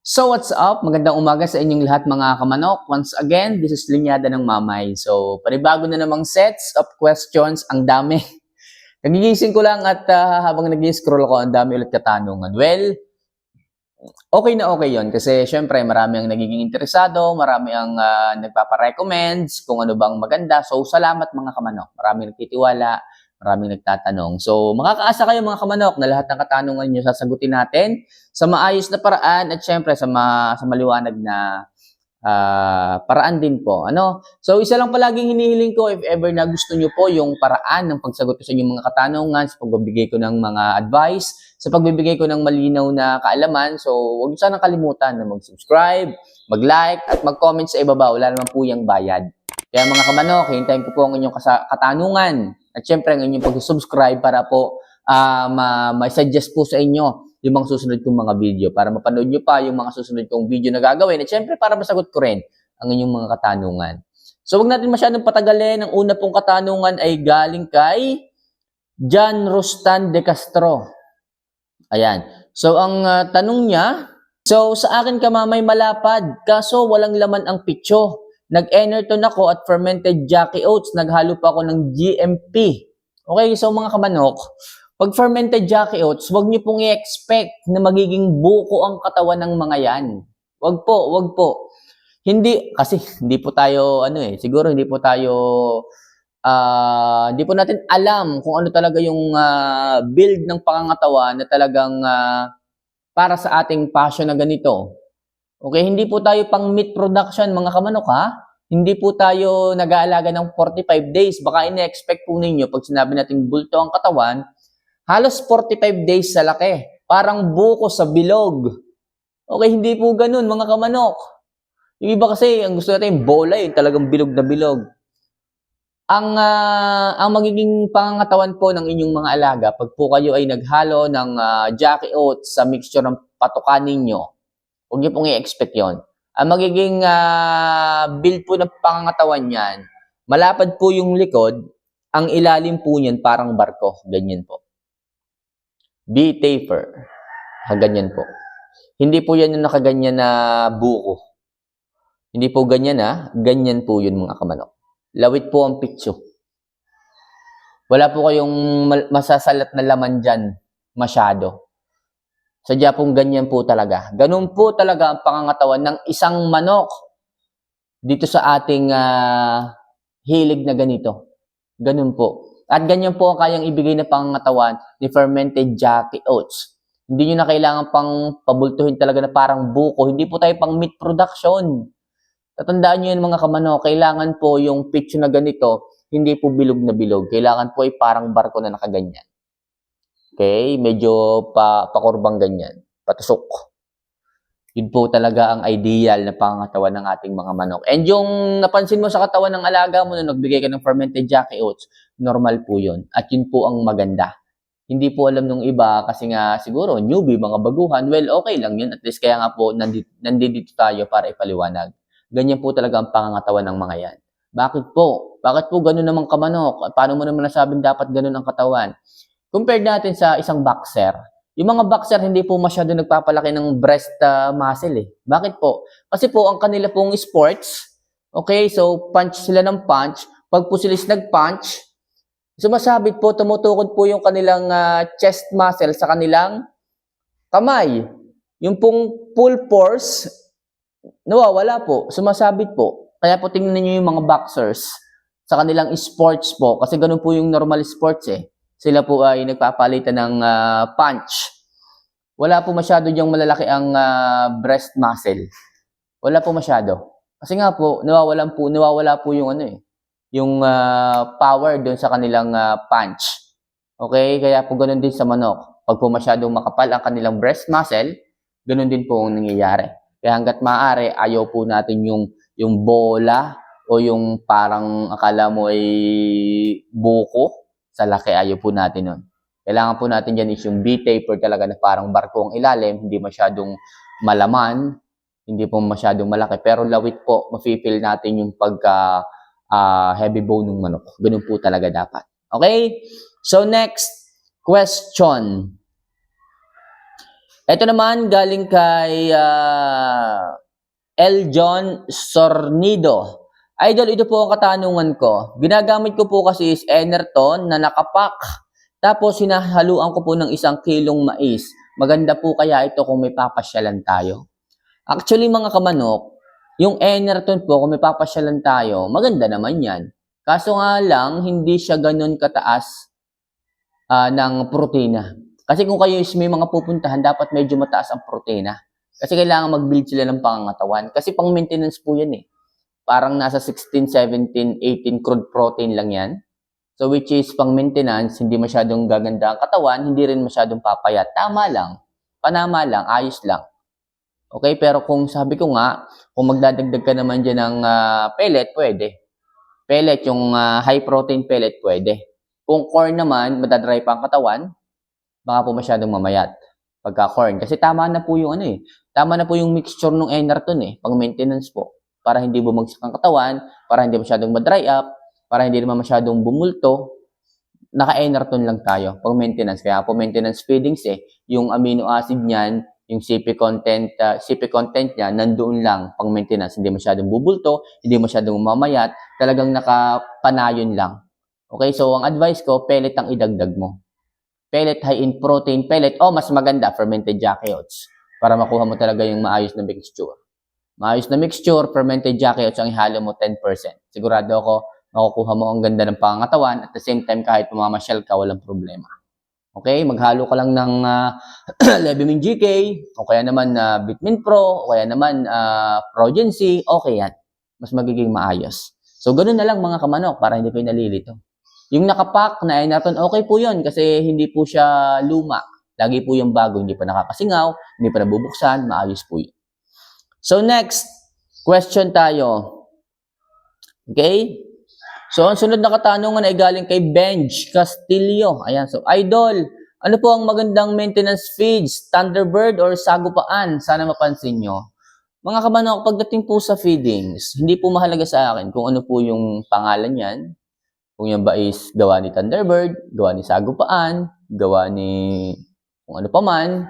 So what's up? Magandang umaga sa inyong lahat mga kamanok. Once again, this is Linyada ng Mamay. So panibago na namang sets of questions. Ang dami. Nagigising ko lang at habang nag-scroll ako, ang dami ulit katanungan. Well, okay na okay yon kasi syempre marami ang nagiging interesado, marami ang nagpapa-recommends kung ano bang maganda. So salamat mga kamanok. Marami nagtitiwala, maraming nagtatanong. So makakaasa kayo mga kamanok na lahat ng katanungan niyo sasagutin natin sa maayos na paraan at syempre sa maliwanag na paraan din po. Ano? So, isa lang palaging hinihiling ko if ever na gusto nyo po yung paraan ng pagsagot ko sa inyong mga katanungan, sa pagbibigay ko ng mga advice, sa pagbibigay ko ng malinaw na kaalaman. So, huwag nyo sanang kalimutan na mag-subscribe, mag-like, at mag-comment sa ibaba. Wala naman po yung bayad. Kaya mga kamanok, hintayin ko po ang inyong katanungan. At syempre, ang inyong pag-subscribe para po ma-suggest po sa inyo yung mga susunod kong mga video para mapanood nyo pa yung mga susunod kong video na gagawin at syempre para masagot ko rin ang inyong mga katanungan. So wag natin masyadong patagalin. Ang una pong katanungan ay galing kay John Rustan de Castro. Ayan. So ang tanong niya, so sa akin kamamay malapad, kaso walang laman ang pitso. Nag-Enerton ako at fermented Jackie Oats, naghalo pa ako ng GMP. Okay, so mga kamanok, pag fermented Jackie Oats, wag niyo pong i-expect na magiging buko ang katawan ng mga yan. Wag po, wag po. Hindi, kasi hindi po tayo, siguro hindi po tayo, hindi po natin alam kung ano talaga yung build ng pangangatawan na talagang para sa ating passion na ganito. Okay, hindi po tayo pang meat production mga kamanok ha. Hindi po tayo nag-aalaga ng 45 days. Baka ina-expect po ninyo pag sinabi nating bulto ang katawan, halos 45 days sa laki. Parang buko sa bilog. Okay, hindi po ganun mga kamanok. Yung iba kasi, ang gusto natin bola, yung talagang bilog na bilog. Ang magiging pangangatawan po ng inyong mga alaga, pag po kayo ay naghalo ng Jackie Oats sa mixture ng patukan ninyo, huwag niyo pong i-expect yon. Ang magiging build po ng pangangatawan niyan, malapad po yung likod, ang ilalim po niyan parang barko. Ganyan po. Be taper. Ganyan po. Hindi po yan yung nakaganyan na buko. Hindi po ganyan ganyan po yun mga kamanok. Lawit po ang pitso. Wala po kayong masasalat na laman dyan masyado. Sadya pong ganyan po talaga. Ganun po talaga ang pangangatawan ng isang manok dito sa ating hilig na ganito. Ganun po. At ganyan po ang kayang ibigay na pangangatawan ni fermented Jackie Oats. Hindi nyo na kailangan pang pabultuhin talaga na parang buko. Hindi po tayo pang meat production. Tatandaan nyo yun mga kamano, kailangan po yung pitso na ganito, hindi po bilog na bilog. Kailangan po ay parang barko na nakaganyan. Okay? Medyo pakurbang ganyan. Patusok. Yun po talaga ang ideal na pangatawan ng ating mga manok. And yung napansin mo sa katawan ng alaga mo na nagbigay ka ng fermented Jackie Oats, normal po yun. At yun po ang maganda. Hindi po alam nung iba kasi nga siguro newbie, mga baguhan, well, okay lang yun. At least kaya nga po nandito tayo para ipaliwanag. Ganyan po talaga ang pangangatawan ng mga yan. Bakit po? Bakit po ganun naman kamanok? Paano mo naman nasabing dapat ganun ang katawan? Compared natin sa isang boxer, yung mga boxer hindi po masyado nagpapalaki ng breast muscle eh. Bakit po? Kasi po ang kanila pong sports, okay, so punch sila ng punch. Pag po sila nag-punch, sumasabit po, tumutukod po yung kanilang chest muscle sa kanilang kamay. Yung pong full force, nawawala po, sumasabit po. Kaya po tingnan niyo yung mga boxers sa kanilang sports po. Kasi ganun po yung normal sports eh. Sila po ay nagpapalitan ng punch. Wala po masyado diyang malalaki ang breast muscle. Wala po masyado. Kasi nga po, nawawala po yung yung power doon sa kanilang punch. Okay? Kaya po ganun din sa manok. Pag po masyadong makapal ang kanilang breast muscle, ganun din po ang nangyayari. Kaya hanggat maaari, ayaw po natin yung bola o yung parang akala mo ay buko sa laki, ayaw po natin nun. Kailangan po natin dyan is yung B-taper talaga na parang barko ang ilalim, hindi masyadong malaman, hindi po masyadong malaki, pero lawit po, mafe-feel natin yung pagka heavy bone ng manok. Ganun po talaga dapat. Okay? So next question. Ito naman galing kay L. John Sornido. Idol, ito po ang katanungan ko. Ginagamit ko po kasi is Enerton na nakapak. Tapos hinahaluan ko po ng 1 kilong mais. Maganda po kaya ito kung may papasyalan tayo. Actually mga kamanok, yung Enerton po kung may papasyalan tayo, maganda naman yan. Kaso nga lang, hindi siya ganun kataas ng protina. Kasi kung kayo is may mga pupuntahan, dapat medyo mataas ang protina. Kasi kailangan mag-build sila ng pangangatawan. Kasi pang maintenance po yan eh. Parang nasa 16, 17, 18 crude protein lang yan. So which is pang maintenance, hindi masyadong gaganda ang katawan, hindi rin masyadong papayat. Tama lang. Panama lang, ayos lang. Okay, pero kung sabi ko nga, kung magdadagdag ka naman dyan ng pellet, pwede. Pellet, yung high protein pellet, pwede. Kung corn naman, madadry pa ang katawan, baka po masyadong mamayat pagka corn. Kasi tama na po yung tama na po yung mixture ng Enerton pang maintenance po. Para hindi bumagsak ang katawan, para hindi masyadong ma-dry up, para hindi naman masyadong bumulto, naka-Enerton lang tayo pang maintenance. Kaya po maintenance feedings yung amino acid niyan, yung CP content niya, nandoon lang pang maintenance. Hindi masyadong bubulto, hindi masyadong mamayat, talagang nakapanayon lang. Okay, so ang advice ko, pellet ang idagdag mo. Pellet high in protein pellet, mas maganda, fermented Jackie oats. Para makuha mo talaga yung maayos na mixture. Maayos na mixture, fermented Jackie oats ang ihalo mo 10%. Sigurado ako, makukuha mo ang ganda ng pangangatawan at the same time kahit pumamasyal ka, walang problema. Okay, maghalo ka lang ng Levimin GK, o kaya naman Bitmin Pro, o kaya naman Progency, okay yan. Mas magiging maayos. So, ganun na lang mga kamanok para hindi kayo nalilito. Yung nakapack na Enerton, okay po yun kasi hindi po siya luma. Lagi po yung bago, hindi pa nakakasingaw, hindi pa nabubuksan, maayos po yun. So next, question tayo. Okay? So ang sunod na katanungan ay galing kay Benj Castillo. Ayan, so idol, ano po ang magandang maintenance feeds? Thunderbird or Sagupaan? Sana mapansin nyo. Mga kamanok, pagdating po sa feedings, hindi po mahalaga sa akin kung ano po yung pangalan yan. Kung yan ba is gawa ni Thunderbird, gawa ni Sagupaan, gawa ni kung ano pa man.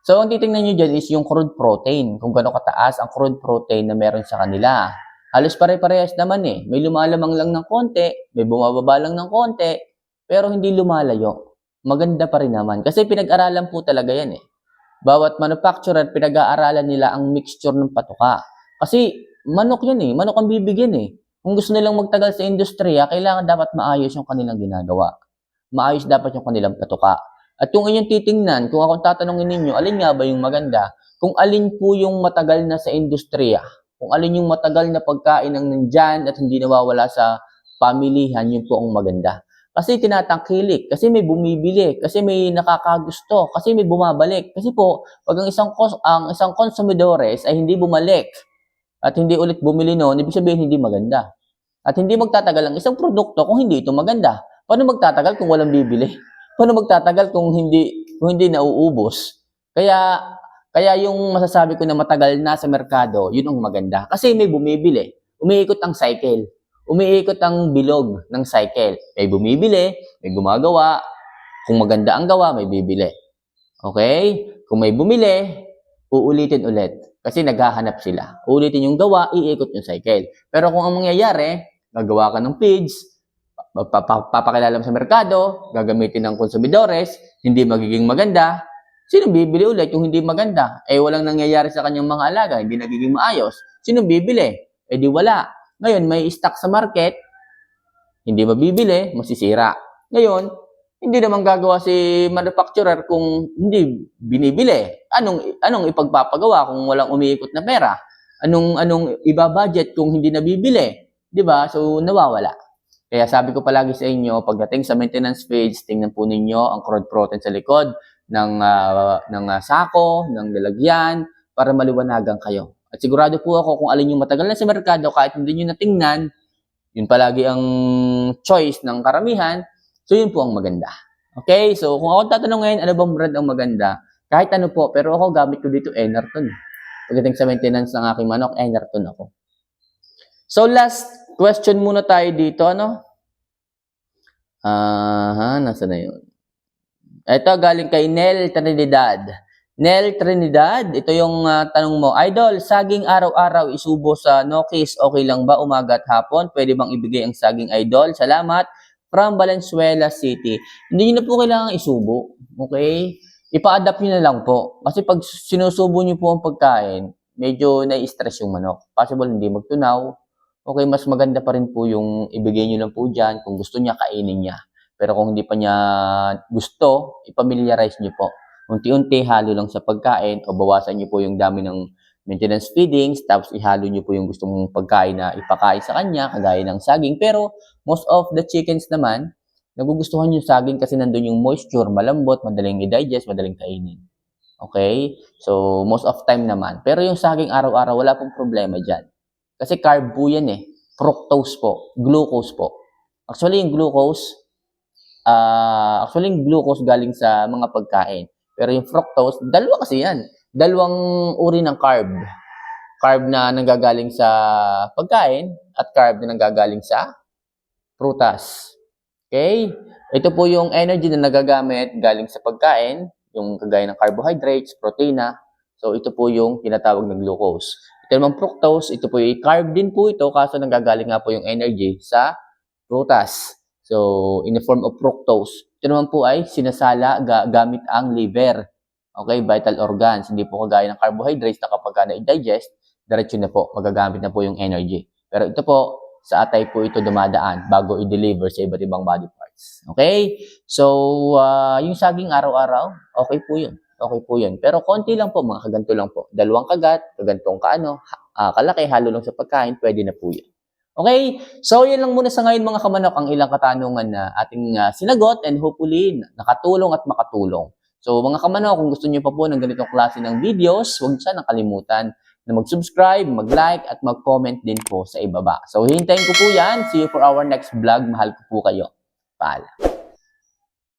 So, ang titingnan nyo dyan is yung crude protein. Kung gano'ng kataas ang crude protein na meron sa kanila. Halos pare-parehas naman May lumalamang lang ng konti, may bumababa lang ng konti, pero hindi lumalayo. Maganda pa rin naman. Kasi pinag-aralan po talaga yan Bawat manufacturer, pinag-aaralan nila ang mixture ng patuka. Kasi manok yan manok ang bibigyan Kung gusto nilang magtagal sa industriya, kailangan dapat maayos yung kanilang ginagawa. Maayos dapat yung kanilang patuka. At kung inyong titingnan, kung akong tatanungin ninyo, alin nga ba yung maganda? Kung alin po yung matagal na sa industriya, kung alin yung matagal na pagkain ang nandyan at hindi nawawala sa pamilihan, yun po ang maganda. Kasi tinatangkilik, kasi may bumibili, kasi may nakakagusto, kasi may bumabalik. Kasi po, pag ang isang konsumidores ay hindi bumalik at hindi ulit bumili noon, ibig sabihin hindi maganda. At hindi magtatagal ang isang produkto kung hindi ito maganda. Paano magtatagal kung walang bibili? Paano magtatagal kung hindi nauubos? Kaya yung masasabi ko na matagal na sa merkado, yun ang maganda. Kasi may bumibili. Umiikot ang cycle. Umiikot ang bilog ng cycle. May bumibili, may gumagawa. Kung maganda ang gawa, may bibili. Okay? Kung may bumili, uulitin ulit. Kasi naghahanap sila. Uulitin yung gawa, iikot yung cycle. Pero kung ang mangyayari, gagawa ka ng feeds, papakilala mo sa merkado, gagamitin ng konsumidores, hindi magiging maganda, sinong bibili ulit yung hindi maganda? Walang nangyayari sa kanyang mga alaga, hindi nagiging maayos. Sinong bibili? Di wala. Ngayon, may stock sa market, hindi mabibili, masisira. Ngayon, hindi naman gagawa si manufacturer kung hindi binibili. Anong ipagpapagawa kung walang umiikot na pera? Anong iba-budget kung hindi nabibili? 'Di ba? So nawawala. Kaya sabi ko palagi sa inyo, pagdating sa maintenance phase, tingnan po ninyo ang crude protein sa likod ng sako, ng lalagyan para maliwanagan kayo. At sigurado po ako kung alin yung matagal na sa merkado kahit hindi niyo natingnan, yun palagi ang choice ng karamihan. So yun po ang maganda. Okay? So kung ako tatanungin, ano bang brand ang maganda? Kahit ano po, pero ako gamit ko dito Enerton. Pagdating sa maintenance ng aking manok, Enerton ako. So last question muna tayo dito, nasa na yun? Ito galing kay Nel Trinidad. Nel Trinidad, ito yung tanong mo. Idol, saging araw-araw isubo sa Nokis, okay lang ba umaga at hapon? Pwede bang ibigay ang saging, Idol? Salamat. From Valenzuela City. Hindi nyo na po kailangan isubo. Okay? Ipa-adapt nyo na lang po. Kasi pag sinusubo nyo po ang pagkain, medyo nai-stress yung manok. Possible hindi magtunaw. Okay, mas maganda pa rin po yung ibigay nyo lang po dyan. Kung gusto niya, kainin niya. Pero kung hindi pa niya gusto, ipamiliarize nyo po. Unti-unti, halo lang sa pagkain o bawasan niyo po yung dami ng maintenance feedings, tapos ihalo niyo po yung gusto mong pagkain na ipakain sa kanya, kagaya ng saging. Pero most of the chickens naman, nagugustuhan yung saging kasi nandun yung moisture, malambot, madaling i-digest, madaling kainin. Okay? So, most of time naman. Pero yung saging araw-araw, wala pong problema dyan. Kasi carb po yan eh. Fructose po. Glucose po. Actually, yung glucose galing sa mga pagkain. Pero yung fructose, dalawa kasi yan. Dalawang uri ng carb. Carb na nanggagaling sa pagkain at carb na nanggagaling sa prutas. Okay? Ito po yung energy na nagagamit galing sa pagkain, yung kagaya ng carbohydrates, proteina. So, ito po yung tinatawag na glucose. Ito naman fructose, ito po yung carb din po ito, kaso nanggagaling nga po yung energy sa prutas. So, in the form of fructose. Ito naman po ay sinasala gamit ang liver. Okay, vital organs. Hindi po kagaya ng carbohydrates na kapag na-digest, diretso na po, magagamit na po yung energy. Pero ito po, sa atay po ito dumadaan bago i-deliver sa iba't ibang body parts. Okay? So, yung saging araw-araw, okay po yun. Okay po yun. Pero konti lang po, mga kaganto lang po. Dalawang kagat, kagantong kalaki, halo lang sa pagkain, pwede na po yun. Okay? So, yan lang muna sa ngayon mga kamanok ang ilang katanungan na ating sinagot and hopefully nakatulong at makatulong. So, mga kamanok, kung gusto niyo pa po ng ganitong klase ng videos, huwag siya nakalimutan na mag-subscribe, mag-like, at mag-comment din po sa ibaba. So, hintayin ko po yan. See you for our next vlog. Mahal ko po kayo. Paalam.